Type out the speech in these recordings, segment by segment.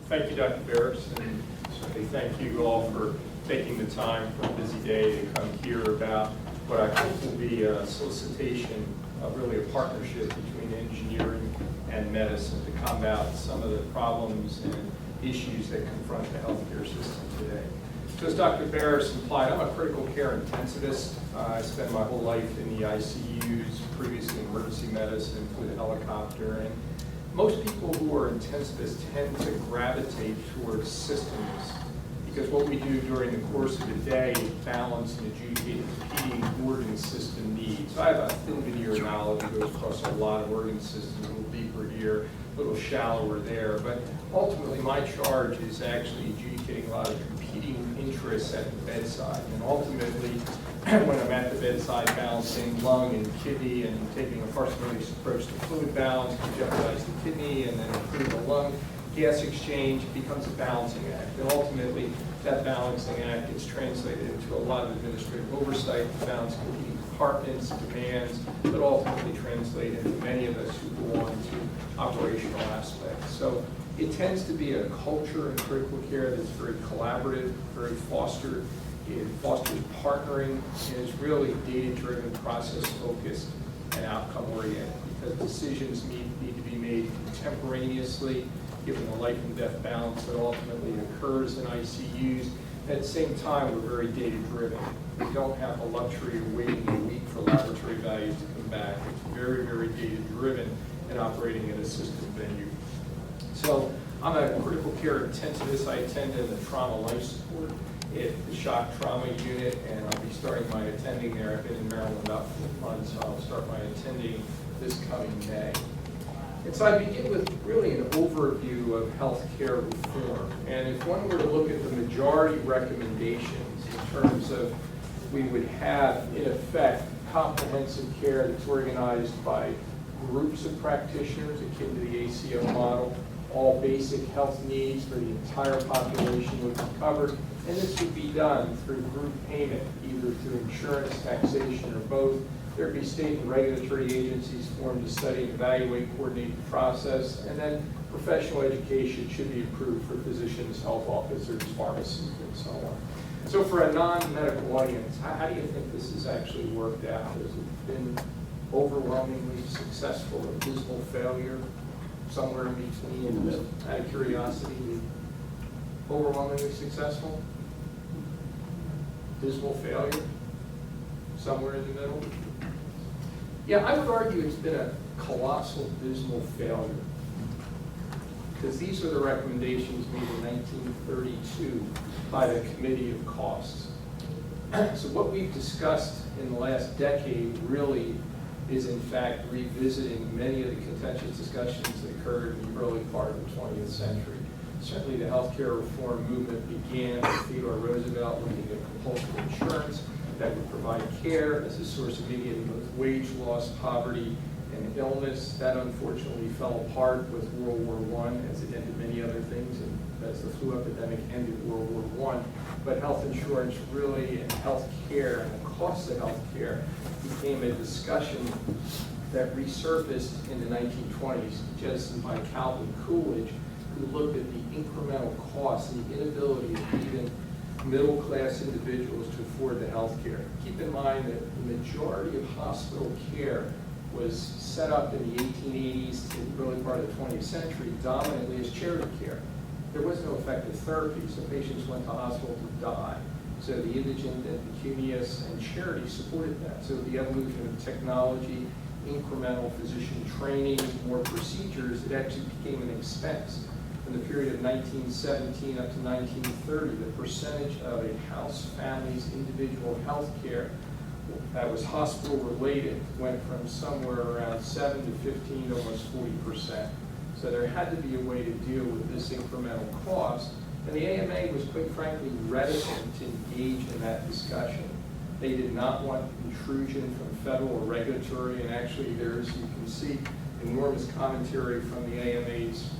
Thank you, Dr. Baras, and certainly thank you all for taking the time for a busy day to come hear about what I hope will be a solicitation of really a partnership between engineering and medicine to combat some of the problems and issues that confront the healthcare system today. So as Dr. Baras implied, I'm a critical care intensivist. I spent my whole life in the ICUs, previously emergency medicine, flew the helicopter, and most people who are intensivists tend to gravitate towards systems because what we do during the course of the day is balance and adjudicate competing organ system needs. So I have a thin veneer knowledge that goes across a lot of organ systems, a little deeper here, a little shallower there, but ultimately my charge is actually adjudicating a lot of competing interests at the bedside, and ultimately when I'm at the bedside balancing lung and kidney and taking a parsimonious approach to fluid balance can jeopardize the kidney and then improve the lung gas exchange, it becomes a balancing act. And ultimately that balancing act gets translated into a lot of administrative oversight to balance competing departments, demands, but ultimately translate into many of us who go on to operational aspects. So it tends to be a culture in critical care that's very collaborative, very fostered. It fosters partnering and is really data-driven, process-focused, and outcome-oriented because decisions need to be made contemporaneously, given the life and death balance that ultimately occurs in ICUs. At the same time, we're very data-driven. We don't have the luxury of waiting a week for laboratory values to come back. It's very, very data-driven and operating in a system venue. So I'm a critical care intensivist. I attend in the trauma life support at the shock trauma unit, and I'll be starting my attending there. I've been in Maryland about 4 months, so I'll start my attending this coming May. And so I begin with really an overview of healthcare reform. And if one were to look at the majority recommendations in terms of we would have, in effect, comprehensive care that's organized by groups of practitioners akin to the ACO model, all basic health needs for the entire population would be covered, and this would be done through group payment, either through insurance, taxation, or both. There would be state and regulatory agencies formed to study and evaluate, coordinate the process, and then professional education should be approved for physicians, health officers, pharmacists, and so on. So for a non-medical audience, how do you think this has actually worked out? Has it been overwhelmingly successful, abysmal failure, somewhere in between? Out of curiosity, overwhelmingly successful, dismal failure, somewhere in the middle? Yeah, I would argue it's been a colossal dismal failure because these are the recommendations made in 1932 by the Committee of Costs. So what we've discussed in the last decade really is in fact revisiting many of the contentious discussions that occurred in the early part of the 20th century. Certainly the healthcare reform movement began with Theodore Roosevelt looking at compulsory insurance that would provide care as a source of mitigating both wage loss, poverty, and illness. That unfortunately fell apart with World War I, as it ended many other things, and as the flu epidemic ended World War I. But health insurance really, and health care, and the costs of health care became a discussion that resurfaced in the 1920s, jettisoned by Calvin Coolidge, who looked at the incremental costs and the inability of even middle-class individuals to afford the health care. Keep in mind that the majority of hospital care was set up in the 1880s to the early part of the 20th century dominantly as charity care. There was no effective therapy, so patients went to hospital to die. So the indigent and pecunious and charity supported that. So the evolution of technology, incremental physician training, more procedures, it actually became an expense. In the period of 1917 up to 1930, the percentage of a house family's individual health care that was hospital related went from somewhere around 7 to 15 to almost 40%. So there had to be a way to deal with this incremental cost, and the AMA was quite frankly reticent to engage in that discussion. They did not want intrusion from federal or regulatory, and actually there is, you can see, enormous commentary from the AMA's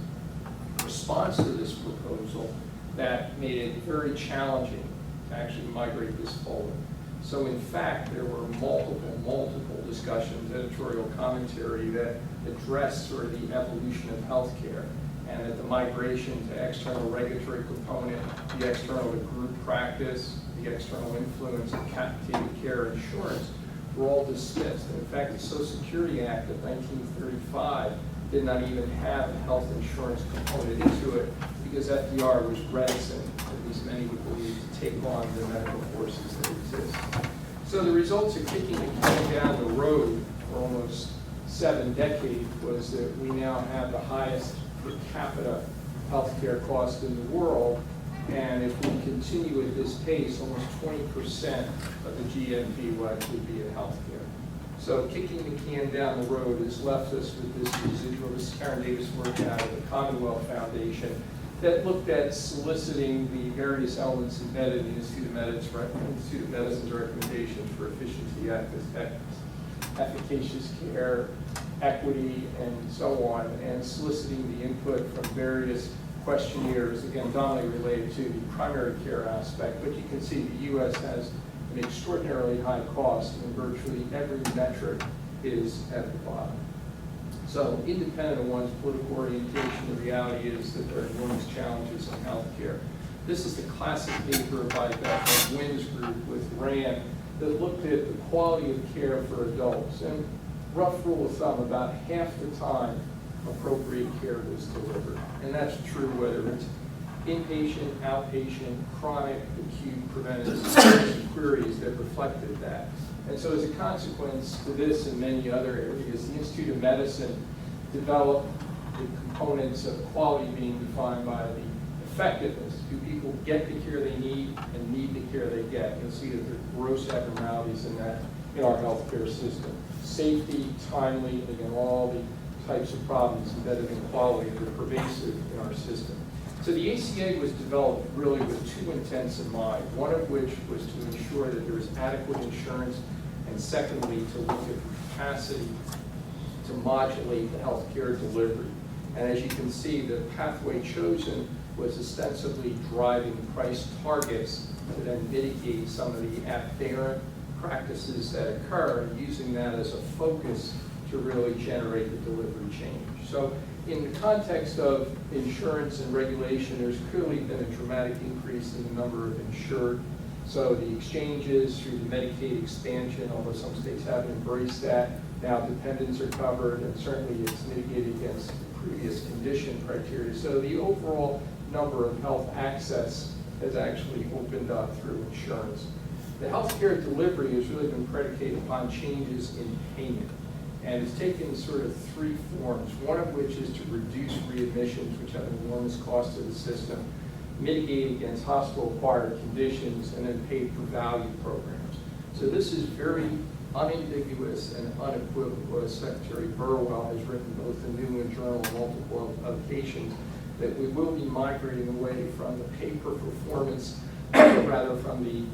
response to this proposal that made it very challenging to actually migrate this forward. So in fact, there were multiple discussions, editorial commentary that addressed sort of the evolution of healthcare. and that the migration to external regulatory component, the external to group practice, the external influence of capitated care insurance were all dismissed. And in fact, the Social Security Act of 1935 did not even have a health insurance component into it because FDR was reticent, at least many would believe, to take on the medical forces that exist. So the results of kicking the can down the road for almost 7 decades was that we now have the highest per capita healthcare cost in the world, and if we continue at this pace, almost 20% of the GNP will actually be in healthcare. So kicking the can down the road has left us with this residual. This is Karen Davis work out of the Commonwealth Foundation that looked at soliciting the various elements embedded in the Institute of Medicine's recommendations for efficiency, efficacious care, equity, and so on, and soliciting the input from various questionnaires, again, dominantly related to the primary care aspect. But you can see the U.S. has an extraordinarily high cost, and virtually every metric is at the bottom. So independent of one's political orientation, the reality is that there are enormous challenges in healthcare. This is the classic paper by Beth Wynn's group with RAND that looked at the quality of care for adults. And rough rule of thumb, about half the time appropriate care was delivered. And that's true whether it's inpatient, outpatient, chronic, acute, preventative queries that reflected that. And so as a consequence to this and many other areas, the Institute of Medicine developed the components of quality being defined by the effectiveness. Do people get the care they need and need the care they get? You'll see that there are gross abnormalities in that in our healthcare system. Safety, timely, again, all the types of problems embedded in quality that are pervasive in our system. So the ACA was developed really with 2 intents in mind, one of which was to ensure that there was adequate insurance, and secondly, to look at capacity to modulate the healthcare delivery. And as you can see, the pathway chosen was ostensibly driving price targets to then mitigate some of the aberrant practices that occur, and using that as a focus to really generate the delivery change. So in the context of insurance and regulation, there's clearly been a dramatic increase in the number of insured. So the exchanges through the Medicaid expansion, although some states haven't embraced that, now dependents are covered, and certainly it's mitigated against the previous condition criteria. So the overall number of health access has actually opened up through insurance. The healthcare delivery has really been predicated upon changes in payment. And it's taken sort of 3 forms, one of which is to reduce readmissions, which have an enormous cost to the system, mitigate against hospital-acquired conditions, and then pay for value programs. So this is very unambiguous and unequivocal, as Secretary Burwell has written both in the New England Journal and multiple occasions, that we will be migrating away from the pay-for-performance, rather from the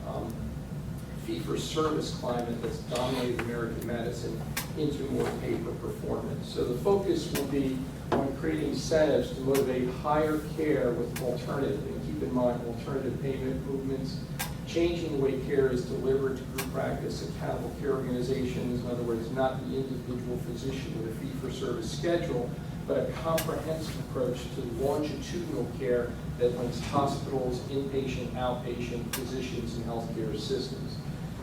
fee-for-service climate that's dominated American medicine into more pay-for-performance. So the focus will be on creating incentives to motivate higher care with alternative, and keep in mind alternative payment movements, changing the way care is delivered to group practice, accountable care organizations, in other words, not the individual physician with a fee-for-service schedule, but a comprehensive approach to longitudinal care that links hospitals, inpatient, outpatient, physicians, and healthcare systems.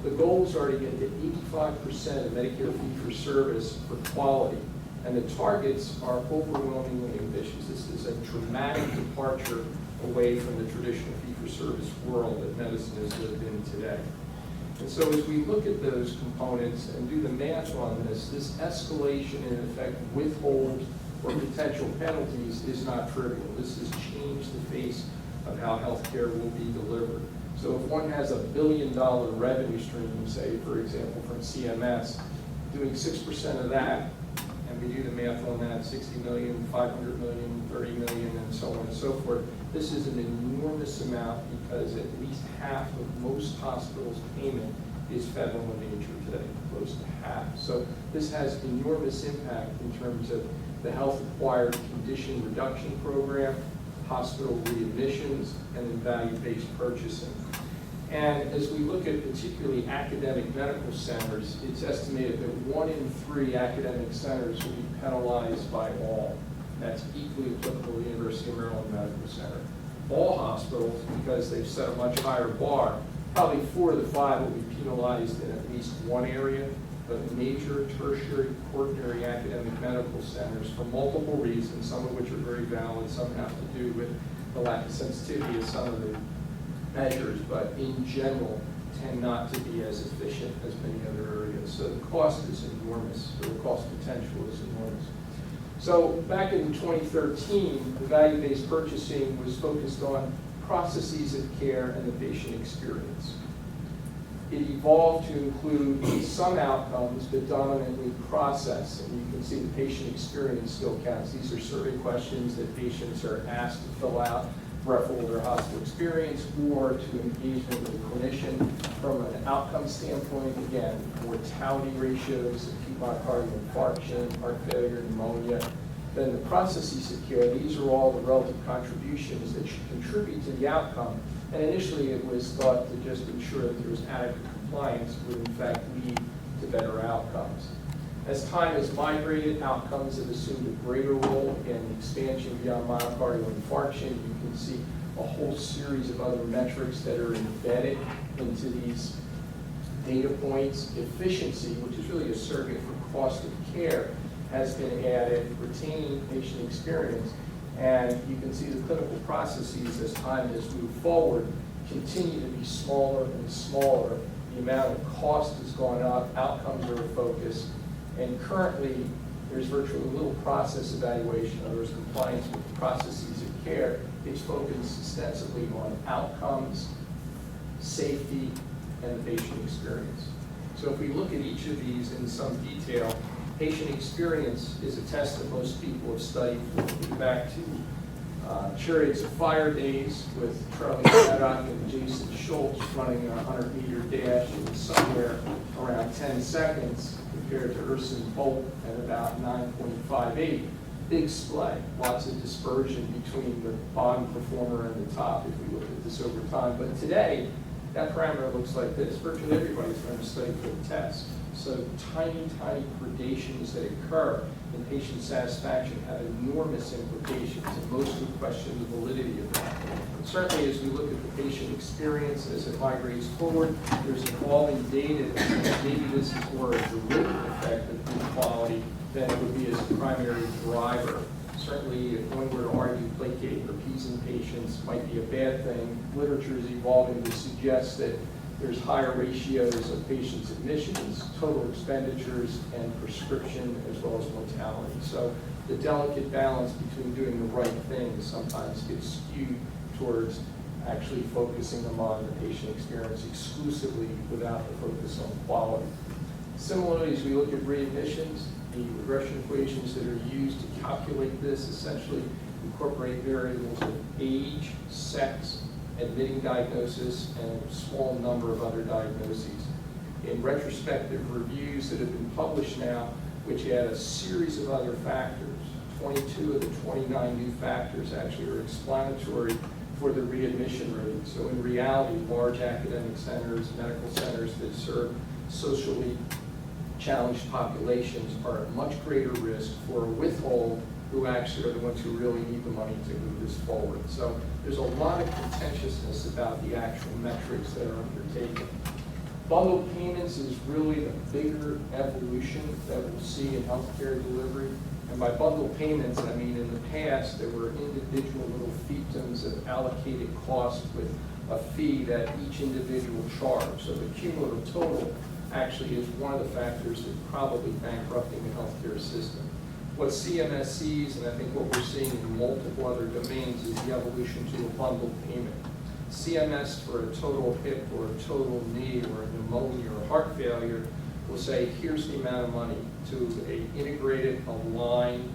The goals are to get to 85% of Medicare fee-for-service for quality, and the targets are overwhelmingly ambitious. This is a dramatic departure away from the traditional fee-for-service world that medicine has lived in today. And so as we look at those components and do the math on this escalation and in effect withhold or potential penalties is not trivial. This has changed the face of how healthcare will be delivered. So if one has $1 billion revenue stream, say, for example, from CMS, doing 6% of that, and we do the math on that, 60 million, 500 million, 30 million, and so on and so forth, this is an enormous amount because at least half of most hospitals' payment is federal in nature today, close to half. So this has enormous impact in terms of the health-acquired condition reduction program, hospital readmissions, and then value-based purchasing. And as we look at particularly academic medical centers, it's estimated that 1 in 3 academic centers will be penalized by all. That's equally applicable to the University of Maryland Medical Center. All hospitals, because they've set a much higher bar, probably 4 of the 5 will be penalized in at least one area, but major tertiary, quaternary academic medical centers, for multiple reasons, some of which are very valid, some have to do with the lack of sensitivity of some of the measures, but in general tend not to be as efficient as many other areas. So the cost is enormous, or the cost potential is enormous. So back in 2013, the value-based purchasing was focused on processes of care and the patient experience. It evolved to include some outcomes, but dominantly process. And you can see the patient experience still counts. These are survey questions that patients are asked to fill out, referral to their hospital experience, or to engagement with a clinician. From an outcome standpoint, again, mortality ratios, acute myocardial infarction, heart failure, pneumonia. Then the processes of care, these are all the relative contributions that should contribute to the outcome. And initially it was thought to just ensure that there was adequate compliance would in fact lead to better outcomes. As time has migrated, outcomes have assumed a greater role in expansion beyond myocardial infarction. You can see a whole series of other metrics that are embedded into these data points. Efficiency, which is really a surrogate for cost of care, has been added, retaining patient experience. And you can see the clinical processes as time has moved forward continue to be smaller and smaller. The amount of cost has gone up, outcomes are a focus, and currently there's virtually little process evaluation, in other words, compliance with the processes of care. It's focused extensively on outcomes, safety, and the patient experience. So if we look at each of these in some detail, patient experience is a test that most people have studied for. Think back to Chariots of Fire days with Charlie Haddock and Jason Schultz running a 100-meter dash in somewhere around 10 seconds compared to Usain Bolt at about 9.58. Big splay, lots of dispersion between the bottom performer and the top if we look at this over time. But today, that parameter looks like this. Virtually everybody's going to study for the test. So tiny, tiny gradations that occur in patient satisfaction have enormous implications, and mostly question the validity of that. Certainly, as we look at the patient experience as it migrates forward, there's evolving data that maybe this is more a derivative effect of good quality than it would be as a primary driver. Certainly, if one were to argue placating or appeasing patients might be a bad thing, literature is evolving to suggest that there's higher ratios of patients' admissions, total expenditures, and prescription, as well as mortality. So the delicate balance between doing the right thing sometimes gets skewed towards actually focusing on the patient experience exclusively without the focus on quality. Similarly, as we look at readmissions, the regression equations that are used to calculate this essentially incorporate variables of age, sex, admitting diagnosis, and a small number of other diagnoses. In retrospective reviews that have been published now, which add a series of other factors, 22 of the 29 new factors actually are explanatory for the readmission rate. So in reality, large academic centers, medical centers that serve socially challenged populations are at much greater risk for a withhold who actually are the ones who really need the money to move this forward. So there's a lot of contentiousness about the actual metrics that are undertaken. Bundled payments is really the bigger evolution that we'll see in healthcare delivery. And by bundled payments, I mean in the past there were individual little fiefdoms of allocated cost with a fee that each individual charged. So the cumulative total actually is one of the factors that's probably bankrupting the healthcare system. What CMS sees, and I think what we're seeing in multiple other domains, is the evolution to a bundled payment. CMS for a total hip or a total knee or a pneumonia or heart failure will say, here's the amount of money to an integrated, aligned,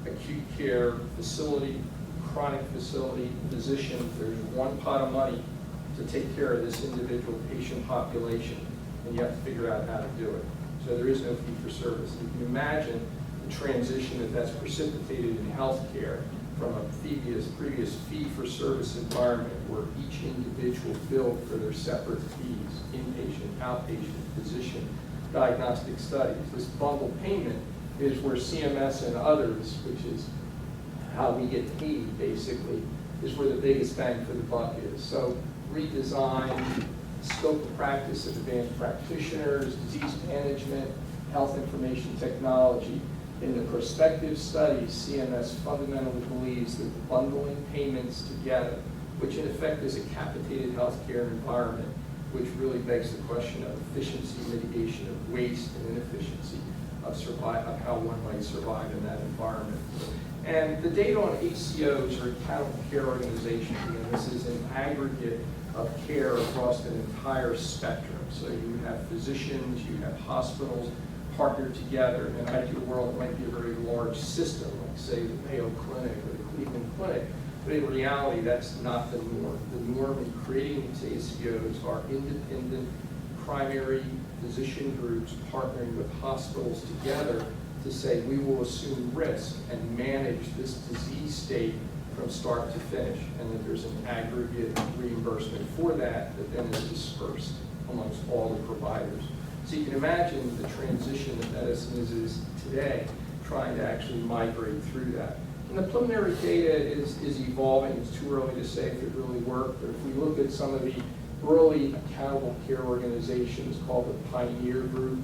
acute care facility, chronic facility, physician. There's one pot of money to take care of this individual patient population, and you have to figure out how to do it. So there is no fee for service. You can imagine the transition that's precipitated in healthcare from a previous fee-for-service environment where each individual billed for their separate fees, inpatient, outpatient, physician, diagnostic studies. This bundled payment is where CMS and others, which is how we get paid, basically, is where the biggest bang for the buck is. So redesign, scope of practice of advanced practitioners, disease management, health information technology. In the prospective studies, CMS fundamentally believes that bundling payments together, which in effect is a capitated healthcare environment, which really begs the question of efficiency, mitigation of waste and inefficiency of how one might survive in that environment. And the data on ACOs, or accountable care organizations, again, this is an aggregate of care across an entire spectrum. So you have physicians, you have hospitals partnered together. In an ideal world, it might be a very large system, like say the Mayo Clinic or the Cleveland Clinic. But in reality, that's not the norm. The norm in creating these ACOs are independent primary physician groups partnering with hospitals together to say we will assume risk and manage this disease state from start to finish, and that there's an aggregate reimbursement for that that then is dispersed amongst all the providers. So you can imagine the transition that medicine is today, trying to actually migrate through that. And the preliminary data is evolving. It's too early to say if it really worked, but if we look at some of the early accountable care organizations called the Pioneer Group,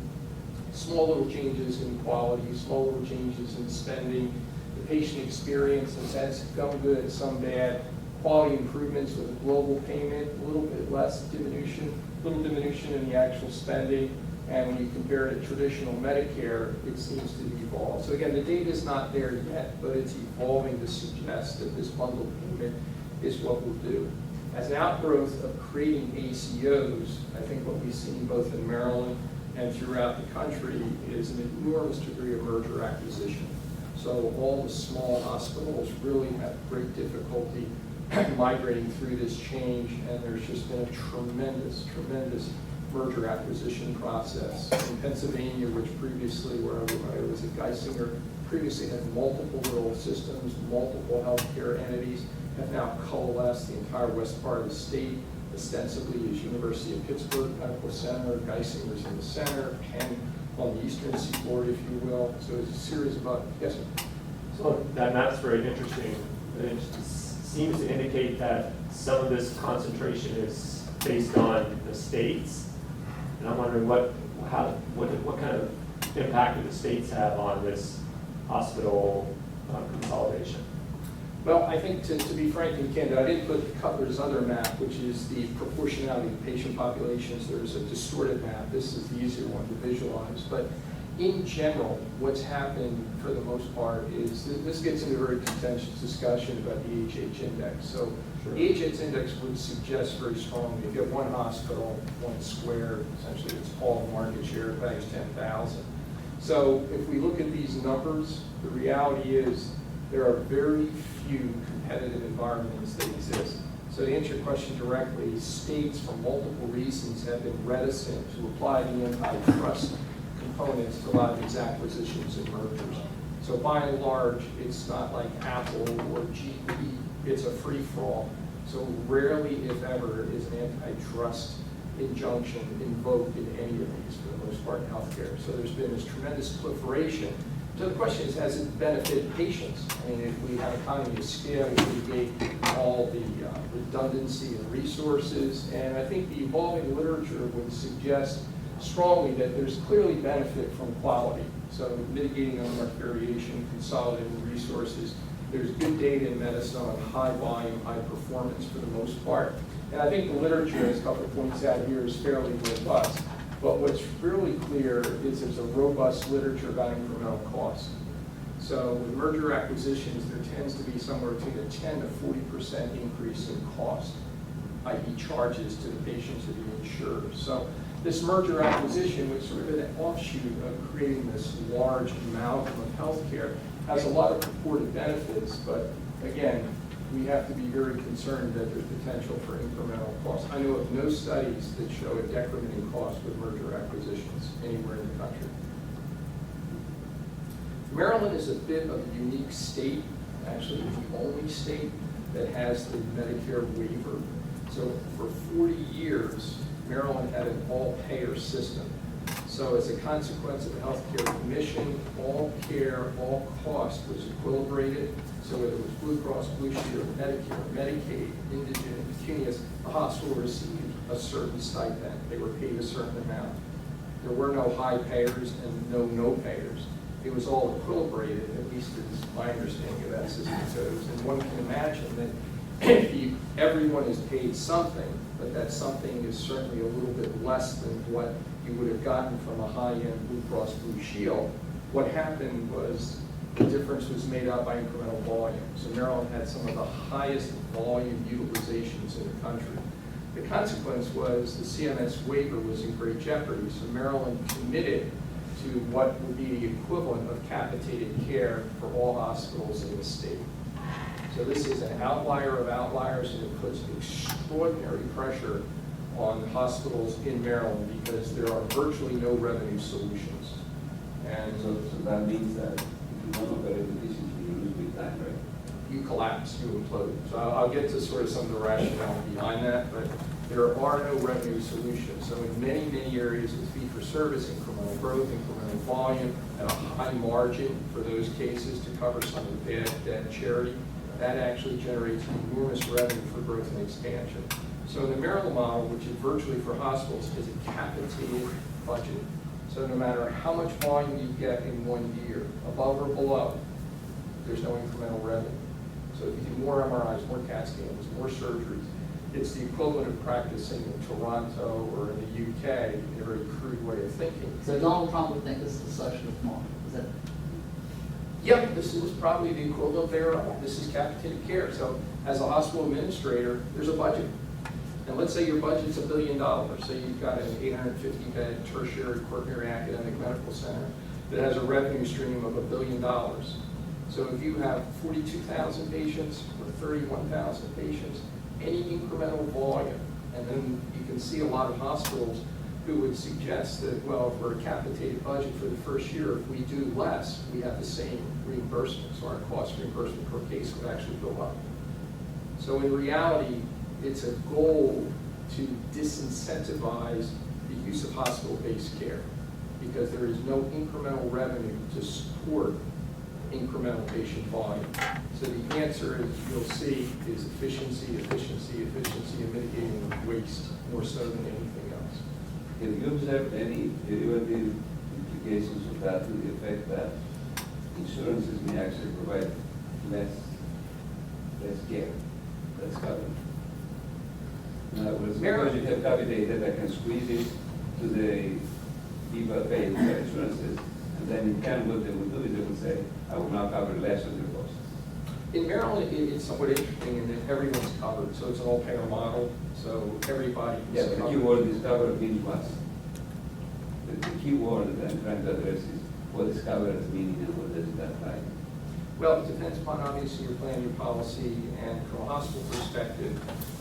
small little changes in quality, small little changes in spending, the patient experience, and that's some good, some bad, quality improvements with a global payment, a little bit less diminution, little diminution in the actual spending, and when you compare it to traditional Medicare, it seems to evolve. So again, the data is not there yet, but it's evolving to suggest that this bundled payment is what we'll do. As an outgrowth of creating ACOs, I think what we've seen both in Maryland and throughout the country is an enormous degree of merger acquisition. So all the small hospitals really have great difficulty migrating through this change, and there's just been a tremendous merger acquisition process. In Pennsylvania, which previously, where I was at Geisinger, previously had multiple little systems, multiple healthcare entities, have now coalesced the entire west part of the state. Ostensibly is University of Pittsburgh Medical Center, Geisinger's in the center, Penn on the eastern seaboard, if you will. So it's a series of, yes, sir? So that map's very interesting. It seems to indicate that some of this concentration is based on the states. And I'm wondering what kind of impact do the states have on this hospital consolidation? Well, I think to be frank and candid, I didn't put Cutler's other map, which is the proportionality of patient populations. There's a distorted map. This is the easier one to visualize. But in general, what's happened for the most part is this gets into a very contentious discussion about the HH index. So Sure. the HH index would suggest very strongly if you have one hospital, one square, essentially it's all market share, values 10,000. So if we look at these numbers, the reality is there are very few competitive environments that exist. So to answer your question directly, states for multiple reasons have been reticent to apply the antitrust components to a lot of these acquisitions and mergers. So by and large, it's not like Apple or GE, it's a free-for-all. So rarely, if ever, is an antitrust injunction invoked in any of these, for the most part, in healthcare. So there's been this tremendous proliferation. So the question is, has it benefited patients? I mean, if we have economy of scale, we mitigate all the redundancy and resources. And I think the evolving literature would suggest strongly that there's clearly benefit from quality. So mitigating on variation, consolidating resources. There's good data in medicine on high volume, high performance for the most part. And I think the literature, as a couple of points out here, is fairly robust. But what's really clear is there's a robust literature about incremental cost. So with merger acquisitions, there tends to be somewhere between a 10 to 40% increase in cost, i.e. charges to the patients or the insurers. So this merger acquisition, which is sort of an offshoot of creating this large amalgam of healthcare, has a lot of purported benefits, but again, we have to be very concerned that there's potential for incremental costs. I know of no studies that show a decrement in cost with merger acquisitions anywhere in the country. Maryland is a bit of a unique state, actually the only state that has the Medicare waiver. So for 40 years, Maryland had an all-payer system. So as a consequence of the healthcare commission, all care, all cost was equilibrated. So whether it was Blue Cross, Blue Shield, Medicare, Medicaid, indigent, pecunious, the hospital received a certain stipend. They were paid a certain amount. There were no high payers and no payers. It was all equilibrated, at least is my understanding of that system goes. And one can imagine that if everyone is paid something, but that something is certainly a little bit less than what you would have gotten from a high-end Blue Cross Blue Shield, what happened was the difference was made up by incremental volume. So Maryland had some of the highest volume utilizations in the country. The consequence was the CMS waiver was in great jeopardy, so Maryland committed to what would be the equivalent of capitated care for all hospitals in the state. So this is an outlier of outliers, and it puts extraordinary pressure on hospitals in Maryland because there are virtually no revenue solutions. And So that means that if you don't operate efficiently, you lose big time, right? you collapse, you implode. So I'll get to sort of some of the rationale behind that, but there are no revenue solutions. So in many, many areas with fee-for-service, incremental growth, incremental volume, at a high margin for those cases to cover some of the bad debt charity, that actually generates enormous revenue for growth and expansion. So in the Maryland model, which is virtually for hospitals, is a capitated budget. So no matter how much volume you get in 1 year, above or below, there's no incremental revenue. So if you do more MRIs, more CAT scans, more surgeries, it's the equivalent of practicing in Toronto or in the UK in a very crude way of thinking. So Donald Trump would think this is a socialist model, is that? Yep, this is probably the equivalent thereof. This is capitated care. So as a hospital administrator, there's a budget. And let's say your budget's $1 billion. So you've got an 850-bed tertiary quaternary academic medical center that has a revenue stream of $1 billion. So if you have 42,000 patients or 31,000 patients, any incremental volume, and then you can see a lot of hospitals who would suggest that, well, for a capitated budget for the first year, if we do less, we have the same reimbursement. So our cost reimbursement per case would actually go up. So in reality, it's a goal to disincentivize the use of hospital-based care because there is no incremental revenue to support incremental patient volume. So the answer, as you'll see, is efficiency, efficiency, efficiency, and mitigating waste more so than anything else. Have you observed any derivative implications of that to the effect that insurances may actually provide less care, less coverage? In other words, because you have capitated, I can squeeze it to the people paying their insurances, and then in turn what they will do is they will say, I will now cover less of your costs. In Maryland, it's somewhat interesting in that everyone's covered, so it's an all-payer model, so everybody Yeah, is but the covered. key word is covered means what? The key word that I'm trying to address is what is covered as meaning and what does that imply? Well, it depends upon obviously your plan, your policy, and from a hospital perspective,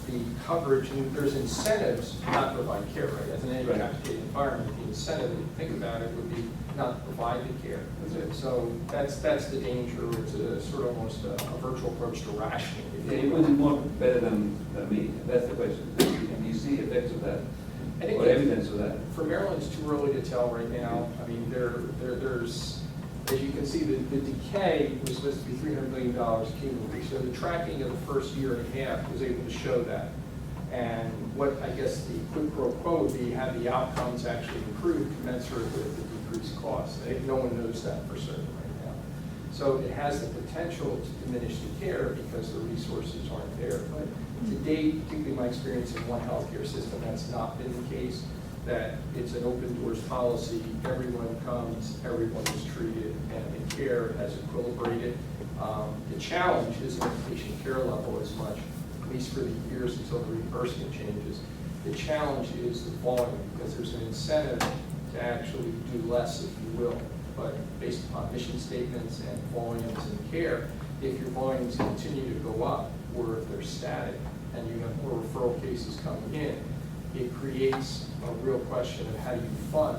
the coverage, and there's incentives to not provide care, right? As an Right. capitated environment, the incentive, if you think about it, would be not to provide the care. That's it. So that's the danger. It's a sort of almost a virtual approach to rationing. Yeah, you would do more better than me. That's the question. Do you see effects of that? I think Or that- evidence of that? For Maryland, it's too early to tell right now. I mean, there's, as you can see, the decay was supposed to be $300 million cumulatively. So the tracking of the first year and a half was able to show that. And what I guess the quid pro quo would be, have the outcomes actually improved commensurate with the decreased costs. No one knows that for certain right now. So it has the potential to diminish the care because the resources aren't there. But to date, particularly my experience in one healthcare system, that's not been the case. That it's an open doors policy, everyone comes, everyone is treated, and the care has equilibrated. The challenge isn't the patient care level as much, at least for the years until the reimbursement changes. The challenge is the volume, because there's an incentive to actually do less, if you will. But based upon mission statements and volumes and care, if your volumes continue to go up, or if they're static, and you have more referral cases coming in, it creates a real question of how do you fund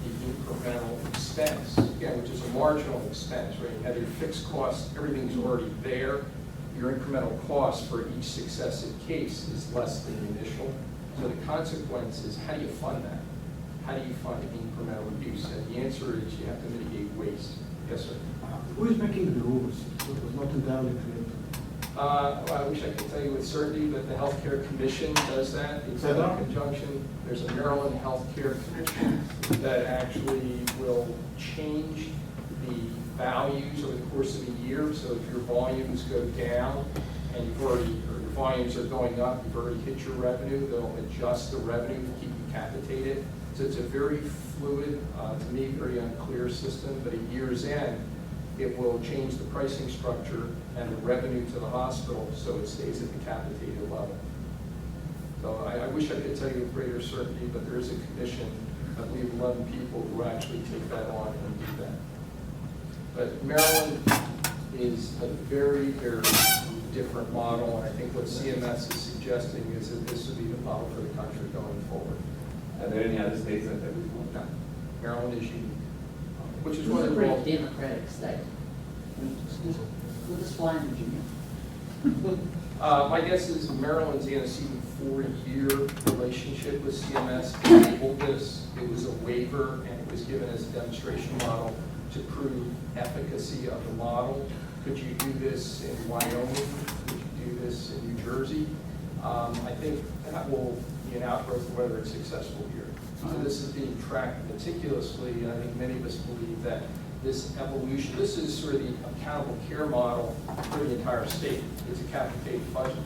the incremental expense, again, which is a marginal expense, right? You have your fixed costs, everything's already there. Your incremental cost for each successive case is less than the initial. So the consequence is how do you fund that? how do you fund incremental use? And the answer is you have to mitigate waste. Yes, sir. Who is making the rules? It was not entirely clear. I wish I could tell you with certainty, but the Healthcare Commission does that. It's in conjunction. There's a Maryland Healthcare Commission that actually will change the values over the course of a year. So if your volumes go down and or your volumes are going up, you've already hit your revenue, they'll adjust the revenue to keep you capitated. So it's a very fluid, to me, very unclear system, but at year's end, it will change the pricing structure and the revenue to the hospital so it stays at the capitated level. So I wish I could tell you with greater certainty, but there is a commission, I believe 11 people who actually take that on and do that. But Maryland is a very, very different model, and I think what CMS is suggesting is that this would be the model for the country going forward. Are there any other states that have this one? No. Maryland is unique, which is It's one a of the pretty democratic state. We'll just fly in Virginia. my guess is Maryland's antecedent 4-year relationship with CMS enabled this. It was a waiver, and it was given as a demonstration model to prove efficacy of the model. Could you do this in Wyoming? Could you do this in New Jersey? I think that will be an outgrowth of whether it's successful here. So this is being tracked meticulously, and I think many of us believe that this evolution, this is sort of the accountable care model for the entire state. It's a capitated budget.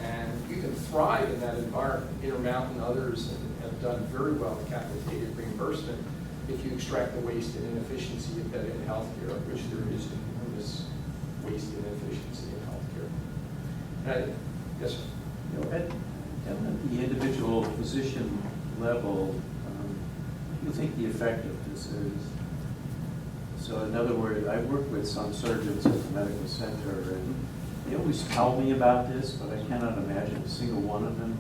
And you can thrive in that environment. Intermountain and others have done very well in capitated reimbursement if you extract the waste and inefficiency embedded in healthcare, which there is enormous waste and inefficiency in healthcare. Yes, sir. You know, at the individual physician level, what do you think the effect of this is? So in other words, I work with some surgeons at the medical center, and they always tell me about this, but I cannot imagine a single one of them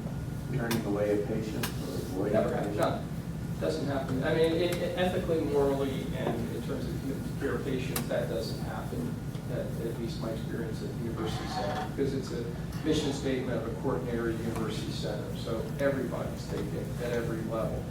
turning away a patient or avoiding a Never happens. patient. No, doesn't happen. I mean, ethically, morally, and in terms of care of patients, that doesn't happen. At least my experience at the University Center, because it's a mission statement of a quaternary university center. So everybody's taken at every level.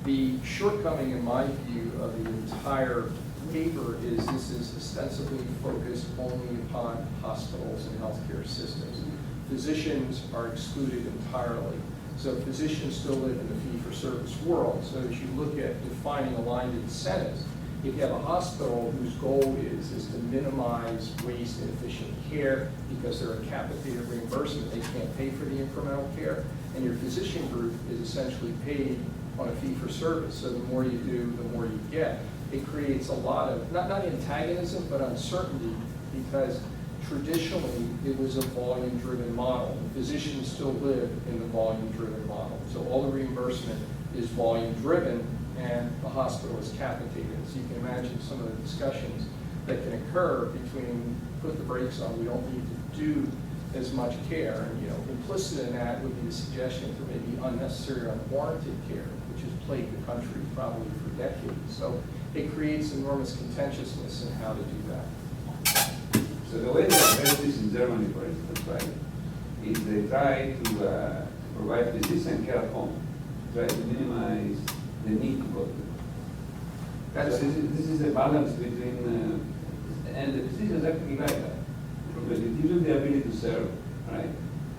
The shortcoming, in my view, of the entire paper is this is ostensibly focused only upon hospitals and healthcare systems. Physicians are excluded entirely. So physicians still live in the fee-for-service world. So as you look at defining aligned incentives, if you have a hospital whose goal is to minimize waste and efficient care because they're a capitated reimbursement, they can't pay for the incremental care, and your physician group is essentially paid on a fee-for-service. So the more you do, the more you get. It creates a lot of, not antagonism, but uncertainty, because traditionally it was a volume-driven model. Physicians still live in the volume-driven model. So all the reimbursement is volume-driven, and the hospital is capitated. So you can imagine some of the discussions that can occur between put the brakes on, we don't need to do as much care. And implicit in that would be the suggestion for maybe unnecessary or unwarranted care, which has plagued the country probably for decades. So it creates enormous contentiousness in how to do that. So the way they address this in Germany, for instance, right, is they try to provide physician care at home, try to minimize the need to go to. So this is a balance between, and the physicians actually like that, because it gives them the ability to serve, right,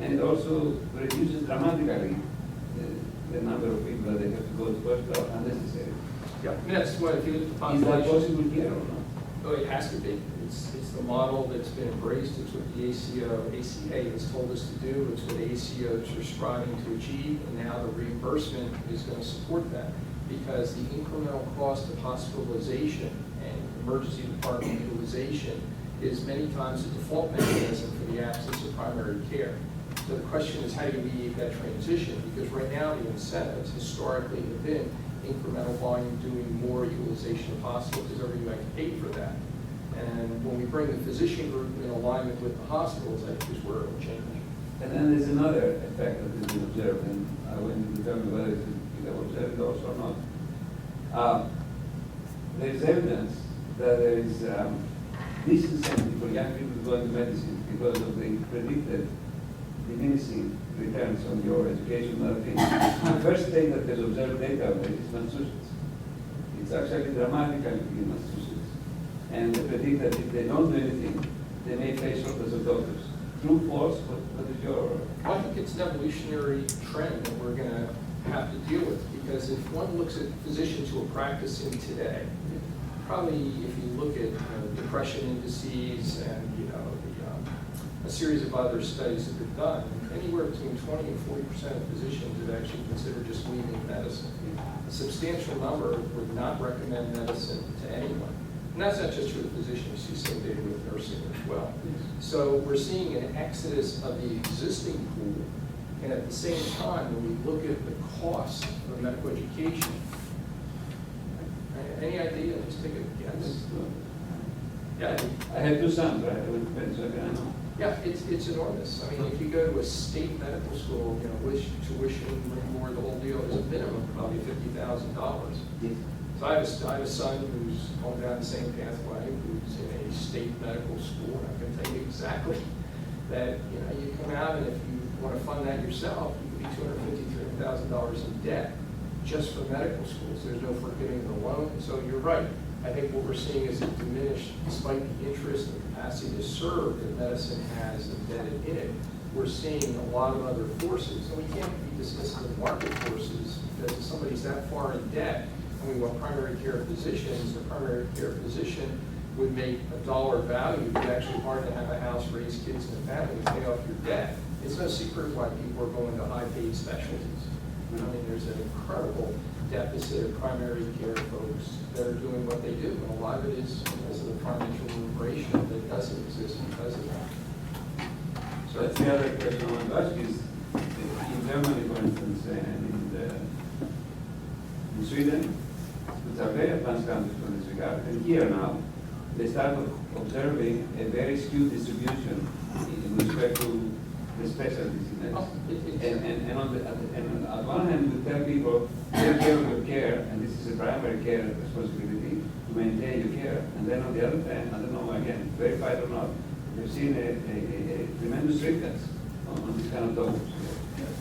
and it also reduces dramatically the number of people that they have to go to hospital unnecessary. Yeah, I mean, that's what, if you look at the Is that population. possible here or not? Oh, it has to be. It's the model that's been embraced. It's what the ACA has told us to do. It's what ACOs are striving to achieve, and now the reimbursement is going to support that, because the incremental cost of hospitalization and emergency department utilization is many times the default mechanism for the absence of primary care. So the question is, how do you mediate that transition? Because right now the incentives historically have been incremental volume doing more utilization of hospital because everybody can pay for that. And when we bring the physician group in alignment with the hospitals, I think is where it will change. And then there's another effect that has been observed, and I want you to tell me whether you have observed it also or not. There's evidence that there is disincentive for young people to go into medicine because of the predicted diminished promising returns on your education and other things. The first state that has observed data of it is Massachusetts. It's actually dramatically in Massachusetts. And they predict that if they don't do anything, they may face shortage of doctors. True, false, what is your... I think it's an evolutionary trend that we're going to have to deal with, because if one looks at physicians who are practicing today, probably if you look at depression indices and a series of other studies that have been done, anywhere between 20 and 40% of physicians have actually considered just leaving medicine. A substantial number would not recommend medicine to anyone. And that's not just for the physicians, you see some data with nursing as well. So we're seeing an exodus of the existing pool, and at the same time, when we look at the cost of medical education, any idea? Just take a guess. Yeah, I have two sons, right? I went to Penn, so I kind of know. yeah, it's enormous. I mean, if you go to a state medical school, with tuition, room board, the whole deal, there's a minimum probably $50,000. Yes. So I have a son who's going down the same pathway, who's in a state medical school, and I can tell you exactly that, you come out and if you want to fund that yourself, you could be $250,000, $300,000 in debt just for medical schools. There's no forgiving the loan. So you're right. I think what we're seeing is it diminished, despite the interest and capacity to serve that medicine has embedded in it. We're seeing a lot of other forces, and we can't be dismissive of market forces, because if somebody's that far in debt, and we want primary care physicians, the primary care physician would make a dollar value. It's actually hard to have a house, raise kids and a family, and pay off your debt. It's no secret why people are going to high-paid specialties. I mean, there's an incredible deficit of primary care folks that are doing what they do, and a lot of it is because of the financial liberation that doesn't exist because of that. So that's the other question I want to ask is, in Germany, for instance, and in Sweden, which are very advanced countries in this regard, and here now, they start observing a very skewed distribution in respect to the specialties in medicine. And on one hand, we tell people, take care of your care, and this is a primary care responsibility to maintain your care. And then on the other hand, I don't know, again, verified or not, we've seen a tremendous strictness on this kind of dogmas.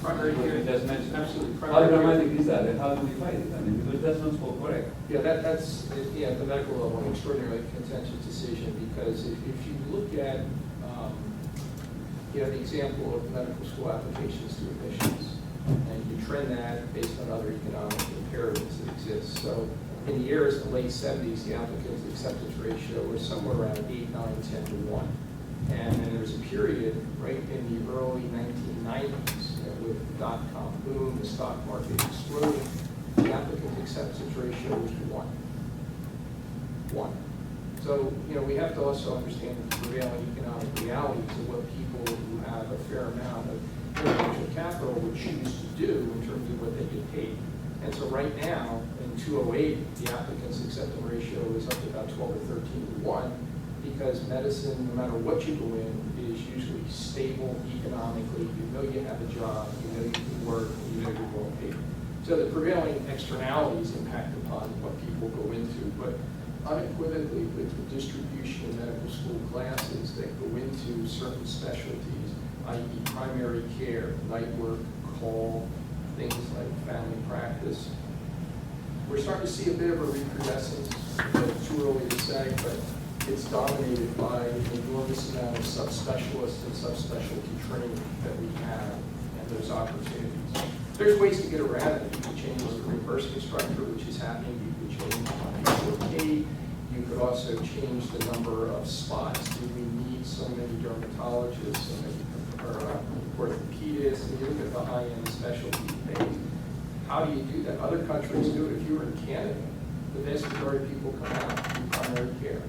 Primary What care, you just mentioned. absolutely. How Primary care. dramatic is that, and how do we fight it? I mean, because that's not so correct. Yeah, that's at the medical level, an extraordinarily contentious decision, because if you look at, the example of medical school applications to admissions, and you trend that based on other economic imperatives that exist. So in the years, the late 70s, the applicant acceptance ratio was somewhere around 8, 9, 10 to 1. And then there was a period right in the early 1990s with the dot-com boom, the stock market exploding, the applicant acceptance ratio was 1. So, we have to also understand the prevailing economic realities of what people who have a fair amount of intellectual capital would choose to do in terms of what they get paid. And so right now, in 2008, the applicant's acceptance ratio is up to about 12 or 13 to 1, because medicine, no matter what you go in, is usually stable economically. You know you have a job, you know you can work, you know you're well paid. So the prevailing externalities impact upon what people go into, but unequivocally with the distribution of medical school classes that go into certain specialties, i.e. primary care, night work, call, things like family practice, we're starting to see a bit of a recrudescence. It's too early to say, but it's dominated by an enormous amount of subspecialists and subspecialty training that we have and those opportunities. There's ways to get around it. You can change the reimbursement structure, which is happening. You could change how people are paid. You could also change the number of spots. Do we need so many dermatologists, so many orthopedists, and you look at the high-end specialty paid. How do you do that? Other countries do it. If you were in Canada, the vast majority of people come out to primary care.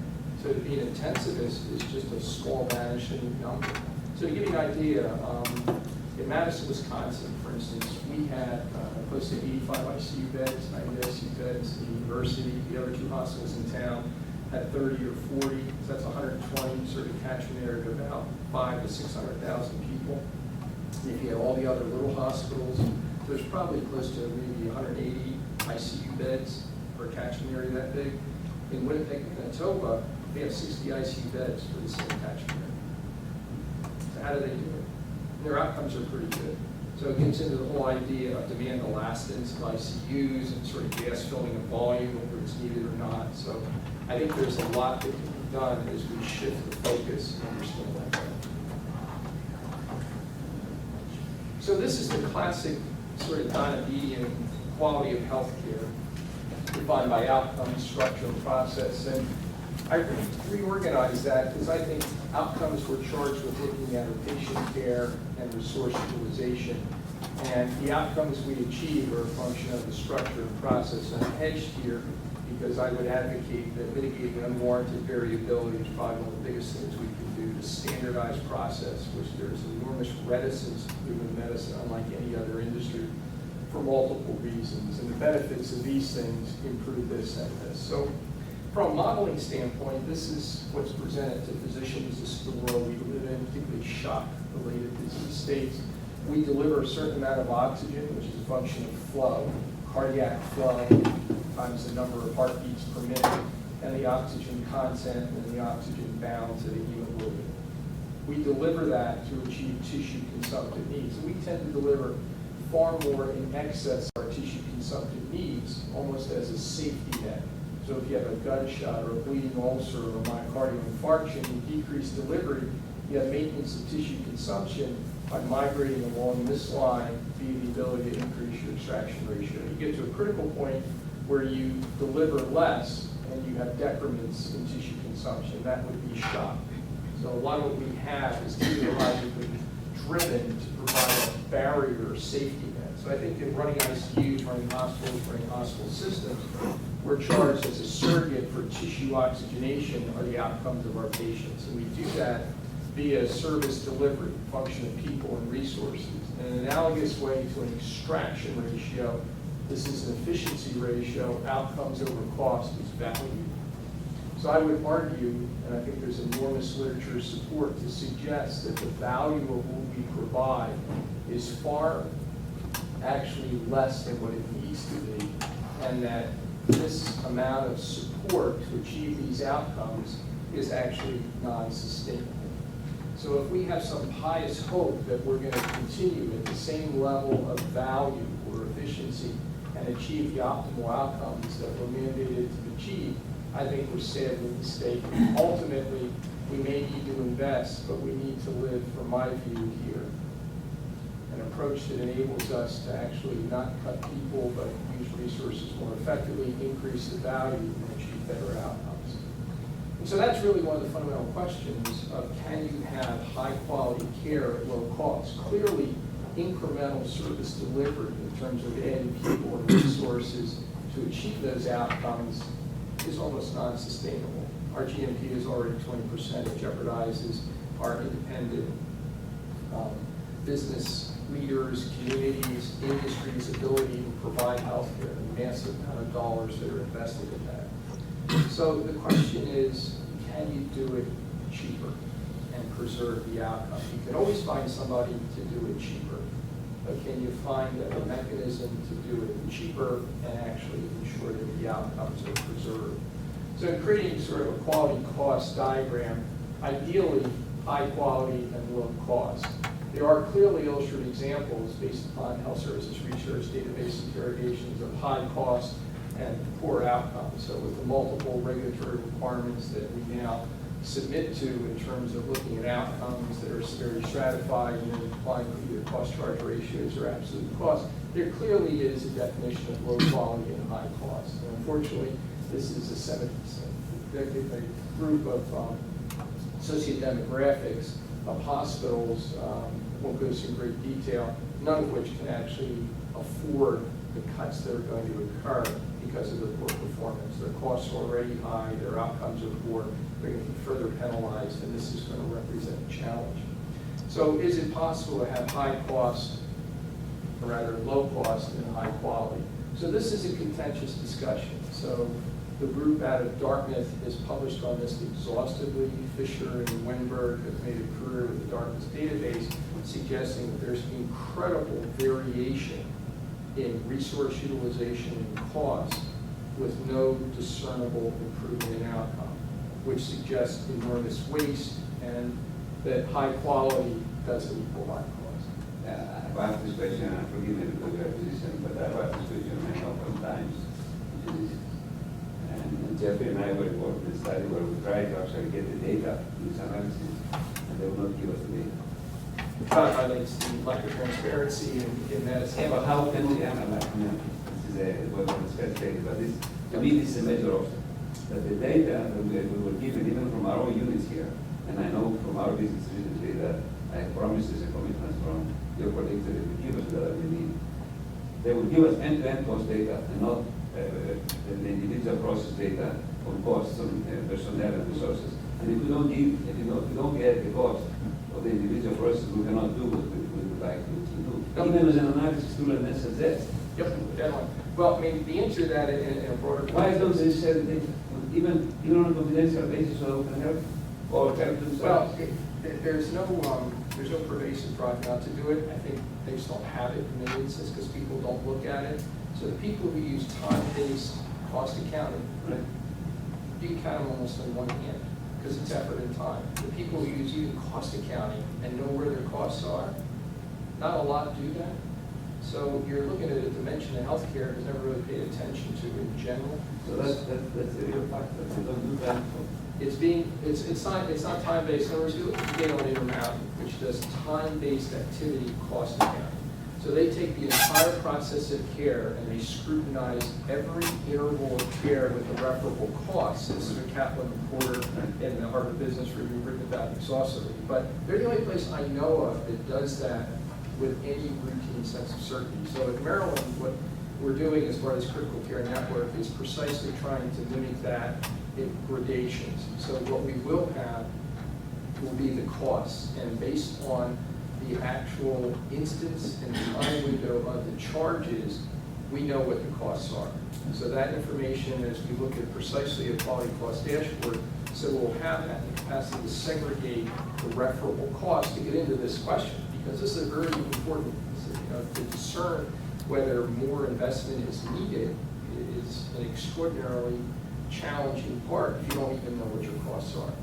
So to be an intensivist is just a small vanishing number. So to give you an idea, in Madison, Wisconsin, for instance, we had close to 85 ICU beds, 90 ICU beds in the university. The other two hospitals in town had 30 or 40, so that's 120, sort of catchment area of about 500,000 to 600,000 people. If you have all the other little hospitals, there's probably close to maybe 180 ICU beds for a catchment area that big. In Winnipeg, Manitoba, they have 60 ICU beds for the same catchment area. So how do they do it? and their outcomes are pretty good. So it gets into the whole idea of demand elastance of ICUs and sort of gas filling and volume, whether it's needed or not. So I think there's a lot that can be done as we shift the focus and understand that better. So this is the classic sort of diabetes quality of healthcare, defined by outcomes, structure, and process. And I reorganized that because I think outcomes were charged with looking at our patient care and resource utilization. And the outcomes we achieve are a function of the structure and process. And I'm hedged here because I would advocate that mitigating unwarranted variability is probably one of the biggest things we can do to standardize process, which there's enormous reticence to do in medicine, unlike any other industry, for multiple reasons. And the benefits of these things improve this and this. So from a modeling standpoint, this is what's presented to physicians. This is the world we live in, particularly shock-related disease states. We deliver a certain amount of oxygen, which is a function of flow, cardiac flow, times the number of heartbeats per minute, and the oxygen content and the oxygen bound to the hemoglobin. We deliver that to achieve tissue consumptive needs. And we tend to deliver far more in excess of our tissue consumptive needs, almost as a safety net. So if you have a gunshot or a bleeding ulcer or a myocardial infarction, you decrease delivery, you have maintenance of tissue consumption by migrating along this line via the ability to increase your extraction ratio. You get to a critical point where you deliver less and you have decrements in tissue consumption. That would be shock. So a lot of what we have is physiologically driven to provide a barrier or safety net. So I think in running ICUs, running hospital systems, we're charged as a surrogate for tissue oxygenation are the outcomes of our patients. And we do that via service delivery, function of people and resources. In an analogous way to an extraction ratio, this is an efficiency ratio, outcomes over cost is value. So I would argue, and I think there's enormous literature support to suggest that the value of what we provide is far actually less than what it needs to be, and that this amount of support to achieve these outcomes is actually non-sustainable. So if we have some pious hope that we're going to continue at the same level of value or efficiency and achieve the optimal outcomes that we're mandated to achieve, I think we're sadly mistaken. Ultimately, we may need to invest, but we need to live, from my view here, an approach that enables us to actually not cut people, but use resources more effectively, increase the value, and achieve better outcomes. And so that's really one of the fundamental questions of can you have high quality care at low cost? Clearly, incremental service delivery in terms of adding people and resources to achieve those outcomes is almost non-sustainable. Our GMP is already 20%. It jeopardizes our independent business leaders, communities, industry's ability to provide healthcare, the massive amount of dollars that are invested in that. So the question is, can you do it cheaper and preserve the outcome? You can always find somebody to do it cheaper, but can you find a mechanism to do it cheaper and actually ensure that the outcomes are preserved? So in creating sort of a quality cost diagram, ideally high quality and low cost. There are clearly illustrated examples based upon health services research database interrogations of high cost and poor outcomes. So with the multiple regulatory requirements that we now submit to in terms of looking at outcomes that are very stratified and then applying either cost charge ratios or absolute cost, there clearly is a definition of low quality and high cost. And unfortunately, this is a group of sociodemographics of hospitals, won't go into some great detail, none of which can actually afford the cuts that are going to occur because of their poor performance. Their costs are already high, their outcomes are poor, they're going to be further penalized, and this is going to represent a challenge. So is it possible to have high cost, or rather low cost and high quality? So this is a contentious discussion. So the group out of Dartmouth has published on this exhaustively. Fisher and Wenberg have made a career with the Dartmouth database, suggesting that there's incredible variation in resource utilization and cost with no discernible improvement in outcome, which suggests enormous waste and that high quality doesn't equal high cost. question, and forgive me because you're a physician, but I've asked this question many times. And Jeffrey and I were involved in a study where we tried to actually get the data in this analysis, and they will not give us the data. Kind of highlights the lack of transparency in medicine. Yeah, but how can we analyze? This is what was stated, but this, to me, this is a major obstacle. That the data that we were given, even from our own units here, and I know from our business recently that I promises and commitments from your colleagues that they will give us that we need. They will give us end-to-end cost data and not the individual process data on costs on personnel and resources. And if we don't get the cost of the individual process, we cannot do what we would like to do. Even as an analysis tool and SSS. Yep, deadline. Well, I mean, the answer to that in a broader. Why don't they share the data, even on a confidential basis, so we can help or help themselves? Well, there's no pervasive drive not to do it. I think they just don't have it in many instances because people don't look at it. So the people who use time-based cost accounting, right, you can count them almost on one hand because it's effort and time. The people who use even cost accounting and know where their costs are, not a lot do that. So you're looking at a dimension that healthcare has never really paid attention to in general. So that's the real factor. They don't do that. It's not time-based. In other words, you look at the data on Intermountain, which does time-based activity cost accounting. So they take the entire process of care and they scrutinize every interval of care with the referable costs. This is a Kaplan Porter in the Harvard Business Review written about exhaustively. But they're the only place I know of that does that with any routine sense of certainty. So in Maryland, what we're doing as part of this critical care network is precisely trying to mimic that in gradations. So what we will have will be the costs, and based on the actual instance and time window of the charges, we know what the costs are. So that information, as we look at precisely a quality cost dashboard, so we'll have that capacity to segregate the referable cost to get into this question, because this is very important, to discern whether more investment is needed is an extraordinarily challenging part if you don't even know what your costs are.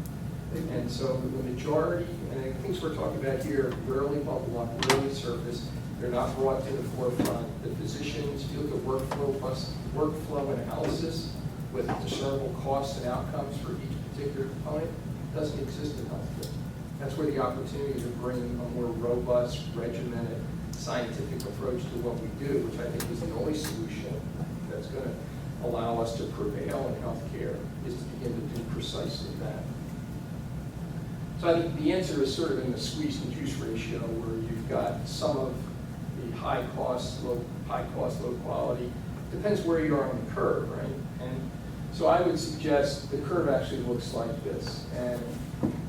And so the majority, and the things we're talking about here, rarely bubble up, rarely surface. They're not brought to the forefront. The physicians, if you look at workflow plus workflow analysis with discernible costs and outcomes for each particular component, doesn't exist in healthcare. That's where the opportunity to bring a more robust, regimented, scientific approach to what we do, which I think is the only solution that's going to allow us to prevail in healthcare, is to begin to do precisely that. So I think the answer is sort of in the squeeze and juice ratio, where you've got some of the high cost, low quality. Depends where you are on the curve, right? And so I would suggest the curve actually looks like this. And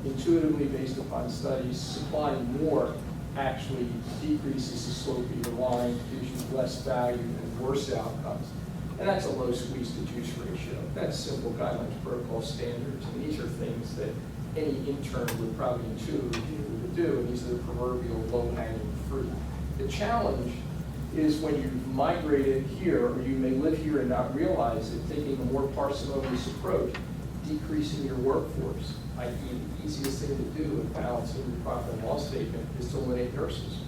intuitively, based upon studies, supplying more actually decreases the slope of your line, gives you less value and worse outcomes. And that's a low squeeze to juice ratio. That's simple guidelines, protocol standards, and these are things that any intern would probably intuitively be able to do, and these are the proverbial low-hanging fruit. The challenge is when you've migrated here, or you may live here and not realize it, taking a more parsimonious approach, decreasing your workforce, i.e. the easiest thing to do in balancing the profit and loss statement is to eliminate nurses.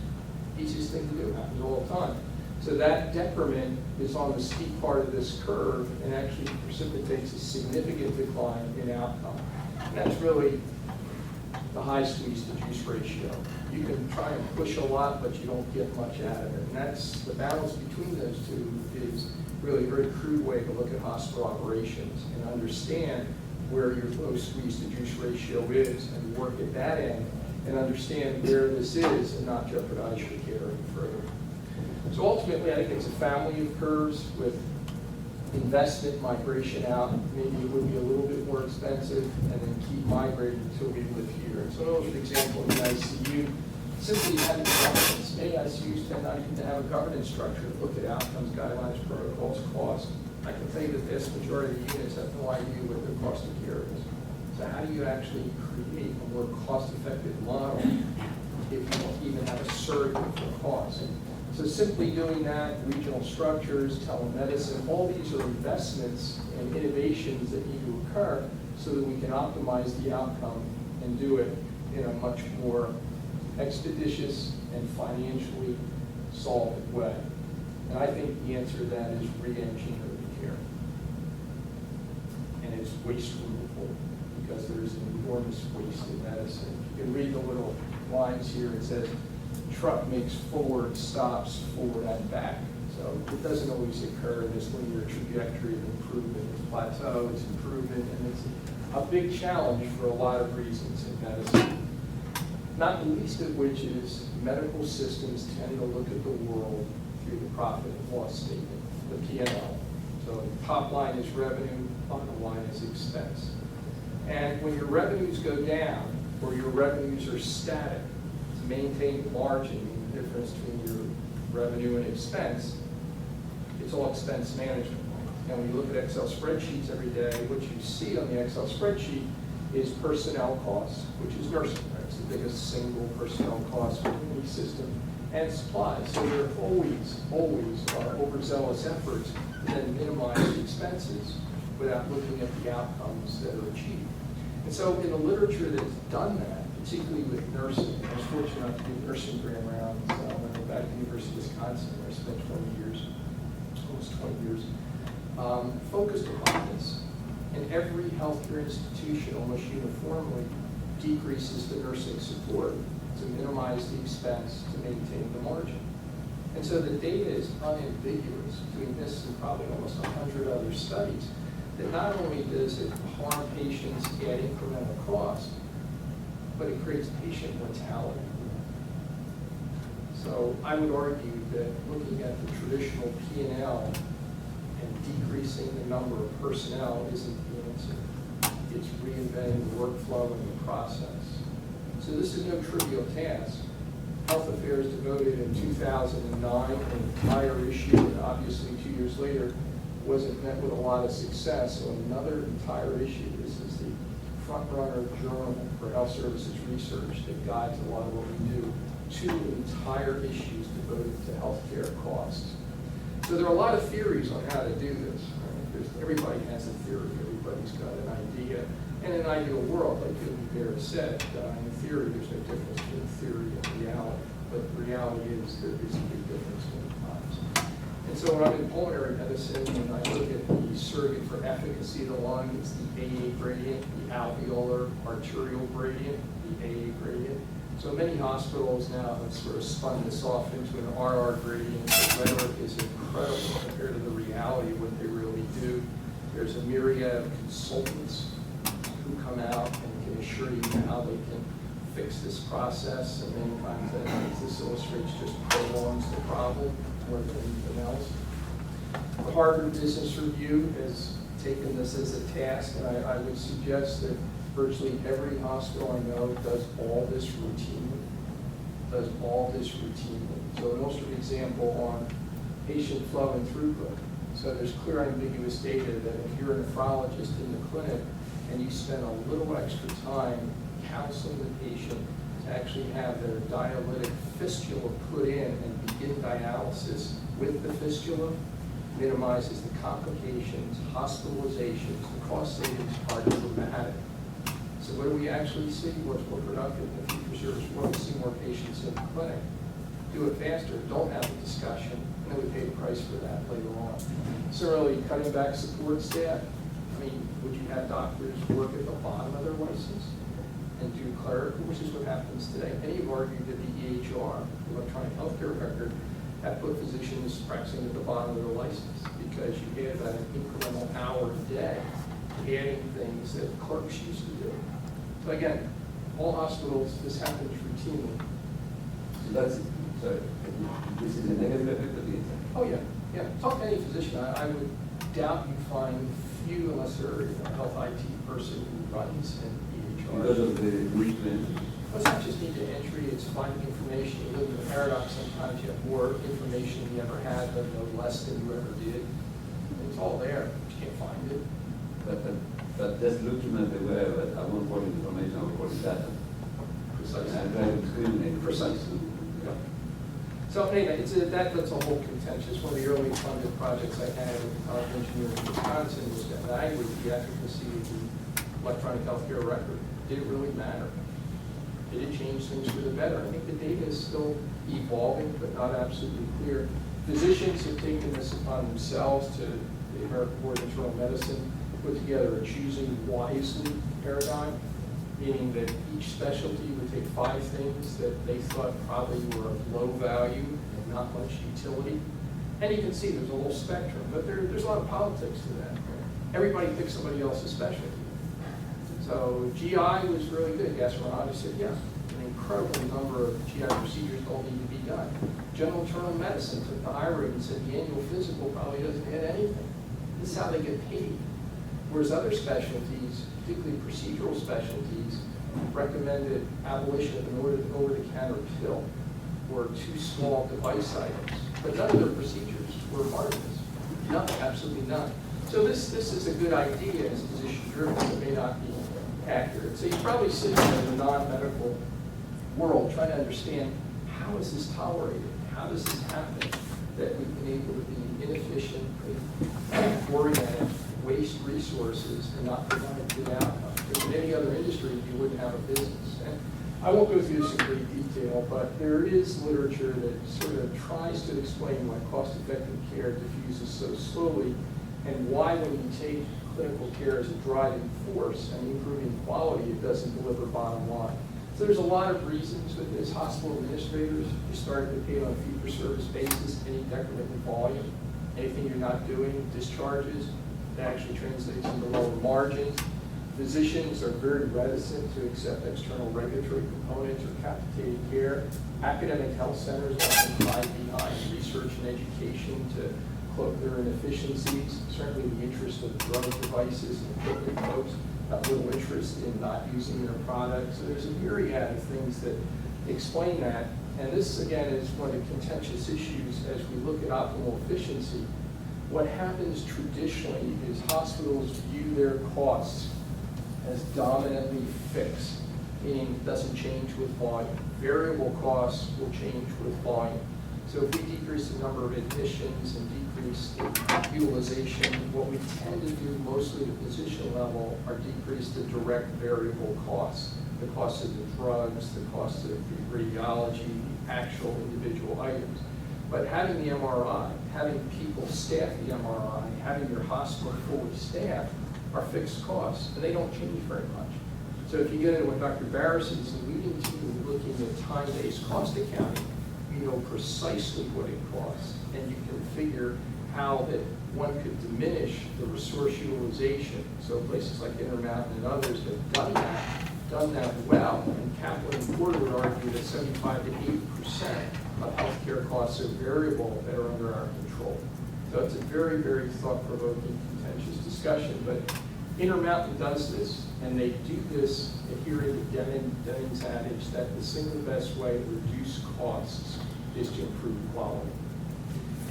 Easiest thing to do, happens all the time. So that decrement is on the steep part of this curve and actually precipitates a significant decline in outcome. And that's really the high squeeze to juice ratio. You can try and push a lot, but you don't get much out of it. And that's the balance between those two is really a very crude way to look at hospital operations and understand where your low squeeze to juice ratio is and work at that end and understand where this is and not jeopardize your care any further. So ultimately, I think it's a family of curves with investment migration out. Maybe it would be a little bit more expensive and then keep migrating until we live here. And so for example, in the ICU, simply having governance. Many ICUs tend not even to have a governance structure to look at outcomes, guidelines, protocols, costs. I can tell you that the vast majority of the units have no idea what their cost of care is. So how do you actually create a more cost-effective model if you don't even have a surrogate for cost? So simply doing that, regional structures, telemedicine, all these are investments and innovations that need to occur so that we can optimize the outcome and do it in a much more expeditious and financially solvent way? And I think the answer to that is re-engineering care. And it's waste removal, because there's an enormous waste in medicine. You can read the little lines here. It says, truck makes forward stops forward and back. So it doesn't always occur in this linear trajectory of improvement. It's plateau, it's improvement, and it's a big challenge for a lot of reasons in medicine. Not the least of which is medical systems tend to look at the world through the profit and loss statement, the P&L. So the top line is revenue, bottom line is expense. And when your revenues go down, or your revenues are static, to maintain margin, the difference between your revenue and expense, it's all expense management. And when you look at Excel spreadsheets every day, what you see on the Excel spreadsheet is personnel costs, which is nursing, right? It's the biggest single personnel cost in any system, and supplies. So there always are overzealous efforts to then minimize the expenses without looking at the outcomes that are achieved. And so in the literature that's done that, particularly with nursing, I was fortunate enough to do nursing grant rounds when I went back to the University of Wisconsin, where I spent 20 years, almost 20 years, focused upon this. And every healthcare institution almost uniformly decreases the nursing support to minimize the expense to maintain the margin. And so the data is unambiguous between this and probably almost 100 other studies, that not only does it harm patients at incremental cost, but it creates patient mortality. So I would argue that looking at the traditional P&L and decreasing the number of personnel isn't the answer. It's reinventing the workflow and the process. So this is no trivial task. Health Affairs devoted in 2009 an entire issue, and obviously 2 years later wasn't met with a lot of success. So another entire issue. This is the front-runner journal for health services research that guides a lot of what we do. 2 entire issues devoted to healthcare costs. So there are a lot of theories on how to do this. Right? Everybody has a theory. Everybody's got an idea. And in an ideal world, like Baras said, in theory, there's no difference between theory and reality. But the reality is there is a big difference many times. And so when I'm in pulmonary medicine, when I look at the surrogate for efficacy of the lung, it's the AA gradient, the alveolar arterial gradient, the AA gradient. So many hospitals now have sort of spun this off into an RR gradient. The rhetoric is incredible compared to the reality of what they really do. There's a myriad of consultants who come out and can assure you how they can fix this process, and many times that, as this illustrates, just prolongs the problem more than anything else. The Harvard Business Review has taken this as a task, and I would suggest that virtually every hospital I know does all this routinely. So an illustrative example on patient flow and throughput. So there's clear ambiguous data that if you're a nephrologist in the clinic and you spend a little extra time counseling the patient to actually have their dialytic fistula put in and begin dialysis with the fistula, minimizes the complications, hospitalizations, the cost savings are dramatic. So what do we actually see? What's more productive in the fee-for-service world? We see more patients in the clinic. Do it faster, don't have a discussion, and then we pay the price for that later on. Similarly, cutting back support staff. I mean, would you have doctors work at the bottom of their license and do clerical, which is what happens today? Many have argued that the EHR, the electronic healthcare record, have put physicians practicing at the bottom of their license because you add about an incremental hour a day, adding things that clerks used to do. So again, all hospitals, this happens routinely. So that's, sorry, this is a negative effect of the attack. Oh, yeah, yeah. Talk to any physician. I would doubt you find few, unless they're a health IT person who runs an EHR. Because of the need to enter. Well, it's not just need to entry, it's finding information. You live in the paradox, sometimes you have more information than you ever had, but no less than you ever did. It's all there, but you can't find it. But just looking at the web, I won't put information, I will put data. Precisely. And try to discriminate. Precisely. Yeah. So anyway, that's a whole contentious. One of the early funded projects I had with the College of Engineering in Wisconsin was to evaluate the efficacy of the electronic healthcare record. Did it really matter? Did it change things for the better? I think the data is still evolving, but not absolutely clear. Physicians have taken this upon themselves to the American Board of Internal Medicine, put together a choosing wisely paradigm, meaning that each specialty would take 5 things that they thought probably were of low value and not much utility. And you can see there's a whole spectrum, but there's a lot of politics to that. Everybody picks somebody else's specialty. So GI was really good. Gastroenterology said, yeah, an incredible number of GI procedures all need to be done. General internal medicine took the high road and said the annual physical probably doesn't add anything. This is how they get paid. Whereas other specialties, particularly procedural specialties, recommended abolition of an over-the-counter pill or 2 small device items. But none of their procedures were marvelous. None, absolutely none. So this is a good idea as physician-driven, but it may not be accurate. So you probably sit in the non-medical world trying to understand, how is this tolerated? How does this happen that we've been able to be inefficient, oriented, waste resources, and not provide good outcomes? Because in any other industry, you wouldn't have a business. And I won't go through this in great detail, but there is literature that sort of tries to explain why cost-effective care diffuses so slowly, and why when you take clinical care as a driving force and improving quality, it doesn't deliver bottom line. So there's a lot of reasons with this. Hospital administrators, you started to pay on a fee-for-service basis, any decrement in volume, anything you're not doing, discharges, that actually translates into lower margins. Physicians are very reticent to accept external regulatory components or capitated care. Academic health centers often hide behind research and education to cloak their inefficiencies. Certainly the interest of drug devices and equipment folks have little interest in not using their products. So there's a myriad of things that explain that. And this, again, is one of the contentious issues as we look at optimal efficiency. What happens traditionally is hospitals view their costs as dominantly fixed, meaning it doesn't change with volume. Variable costs will change with volume. So if we decrease the number of admissions and decrease the utilization, what we tend to do mostly at the physician level are decrease the direct variable costs, the cost of the drugs, the cost of the radiology, the actual individual items. But having the MRI, having people staff the MRI, having your hospital fully staffed are fixed costs, and they don't change very much. So if you get into what Dr. Baras is alluding to, looking at time-based cost accounting, you know precisely what it costs, and you can figure how that one could diminish the resource utilization. So places like Intermountain and others have done that well, and Kaplan and Porter would argue that 75 to 80% of healthcare costs are variable that are under our control. So it's a very, very thought-provoking, contentious discussion, but Intermountain does this, and they do this adhering to Deming's adage that the single best way to reduce costs is to improve quality.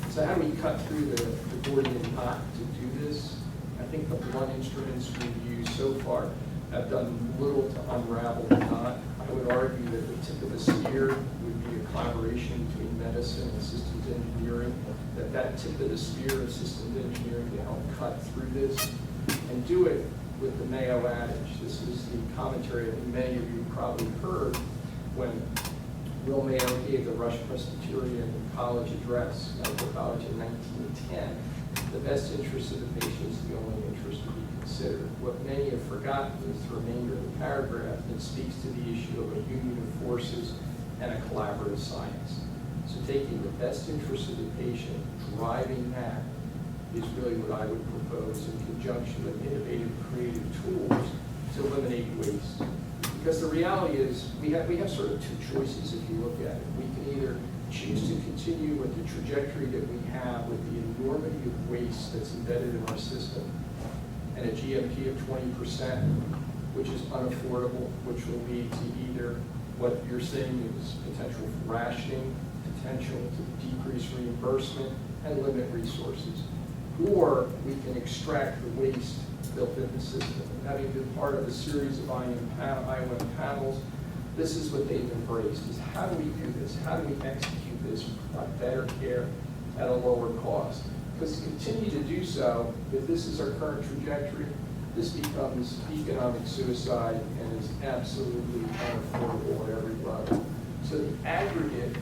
So how do we cut through the Gordian knot to do this? I think the blunt instruments we've used so far have done little to unravel the knot. I would argue that the tip of the spear would be a collaboration between medicine and systems engineering, that tip of the spear of systems engineering to help cut through this, and do it with the Mayo adage. This is the commentary that many of you probably heard when Will Mayo gave the Rush Presbyterian College address, medical college in 1910. The best interest of the patient is the only interest to be considered. What many have forgotten is the remainder of the paragraph that speaks to the issue of a union of forces and a collaborative science. So taking the best interest of the patient, driving that, is really what I would propose in conjunction with innovative, creative tools to eliminate waste. Because the reality is, we have sort of 2 choices if you look at it. We can either choose to continue with the trajectory that we have with the enormity of waste that's embedded in our system, and a GMP of 20%, which is unaffordable, which will lead to either what you're saying is potential for rationing, potential to decrease reimbursement, and limit resources. Or we can extract the waste built in the system. And having been part of a series of IOM panels, this is what they've embraced, is how do we do this? How do we execute this with better care at a lower cost? Because to continue to do so, if this is our current trajectory, this becomes economic suicide and is absolutely unaffordable at every level. So the aggregate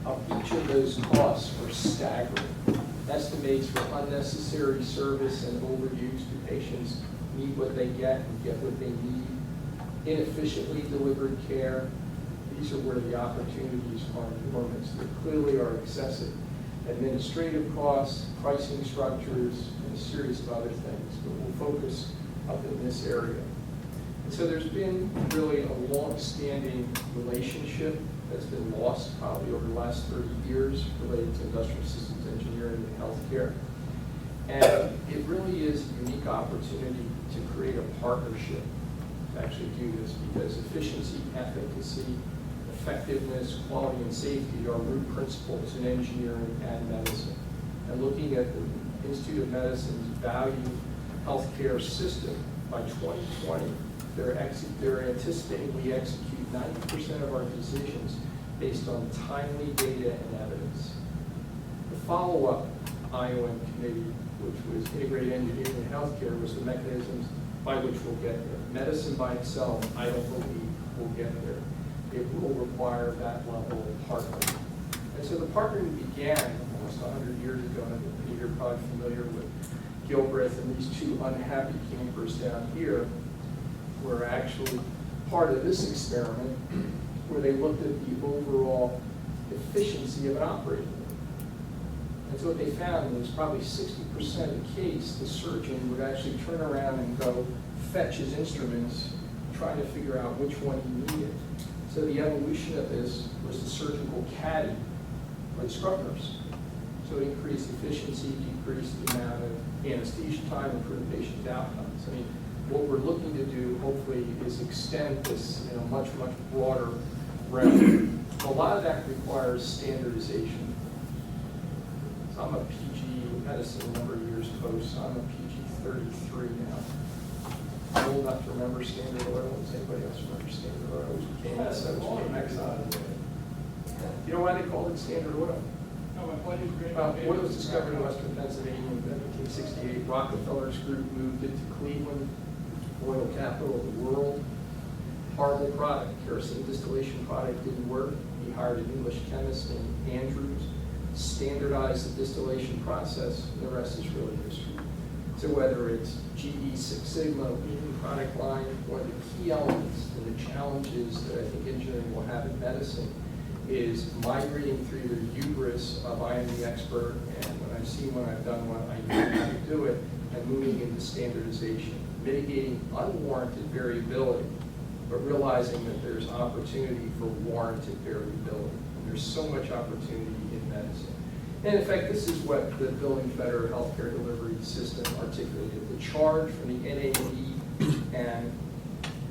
of each of those costs are staggering. Estimates for unnecessary service and overuse. Do patients need what they get and get what they need? Inefficiently delivered care. These are where the opportunities are enormous. There clearly are excessive administrative costs, pricing structures, and a series of other things, but we'll focus up in this area. And so there's been really a long-standing relationship that's been lost probably over the last 30 years related to industrial systems engineering and healthcare. And it really is a unique opportunity to create a partnership to actually do this, because efficiency, efficacy, effectiveness, quality, and safety are root principles in engineering and medicine. And looking at the Institute of Medicine's value healthcare system, by 2020, they're anticipating we execute 90% of our decisions based on timely data and evidence. The follow-up IOM committee, which was integrated engineering and healthcare, was the mechanisms by which we'll get there. Medicine by itself, I don't believe, will get there. It will require that level of partnering. And so the partnering began almost 100 years ago, and Peter, you're probably familiar with Gilbreth, and these two unhappy campers down here were actually part of this experiment where they looked at the overall efficiency of an operating room. And so what they found was probably 60% of the case, the surgeon would actually turn around and go fetch his instruments, trying to figure out which one he needed. So the evolution of this was the surgical caddy or the scrub nurse. So it increased efficiency, decreased the amount of anesthesia time, improved patient outcomes. I mean, what we're looking to do, hopefully, is extend this in a much, much broader realm. A lot of that requires standardization. So I'm a PG medicine a number of years post, so I'm a PG 33 now. I'm old enough to remember Standard Oil. Does anybody else remember Standard Oil? Which became Exxon, which became Exxon. You know why they called it Standard Oil? Oil was discovered in Western Pennsylvania in 1968. Rockefeller's group moved it to Cleveland, oil capital of the world. Horrible product. Kerosene distillation product didn't work. He hired an English chemist named Andrews, standardized the distillation process, and the rest is really history. So whether it's GE Six Sigma, leading product line, one of the key elements and the challenges that I think engineering will have in medicine is migrating through the hubris of I am the expert, and when I've seen one, I've done one, I know how to do it, and moving into standardization, mitigating unwarranted variability, but realizing that there's opportunity for warranted variability. And there's so much opportunity in medicine. And in fact, this is what the Building Better Healthcare Delivery System articulated. The charge from the NAD and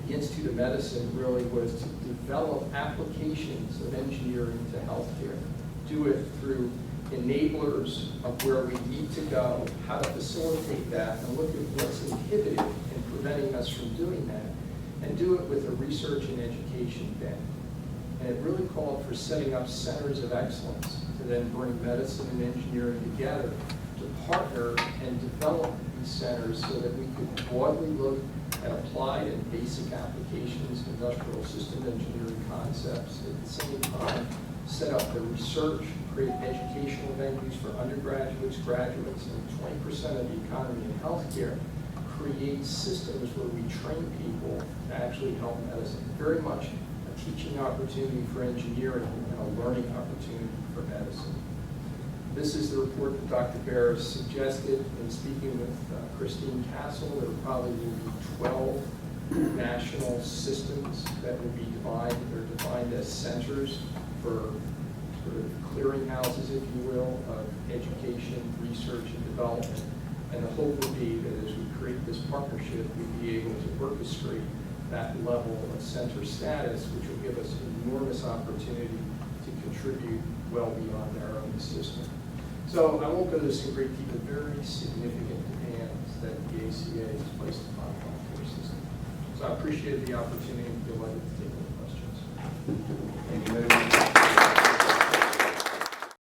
the Institute of Medicine really was to develop applications of engineering to healthcare. Do it through enablers of where we need to go, how to facilitate that, and look at what's inhibited and preventing us from doing that, and do it with a research and education bent. And it really called for setting up centers of excellence to then bring medicine and engineering together to partner and develop these centers so that we could broadly look at applied and basic applications, industrial system engineering concepts, at the same time set up the research, create educational venues for undergraduates, graduates, and 20% of the economy in healthcare, create systems where we train people to actually help medicine. Very much a teaching opportunity for engineering and a learning opportunity for medicine. This is the report that Dr. Baras suggested in speaking with Christine Castle. There probably will be 12 national systems that will be defined. They're defined as centers for sort of clearinghouses, if you will, of education, research, and development. And the hope would be that as we create this partnership, we'd be able to orchestrate that level of center status, which will give us an enormous opportunity to contribute well beyond our own system. So I won't go to this in great detail, very significant demands that the ACA has placed upon the healthcare system. So I appreciate the opportunity and delighted to take any questions. Thank you very much.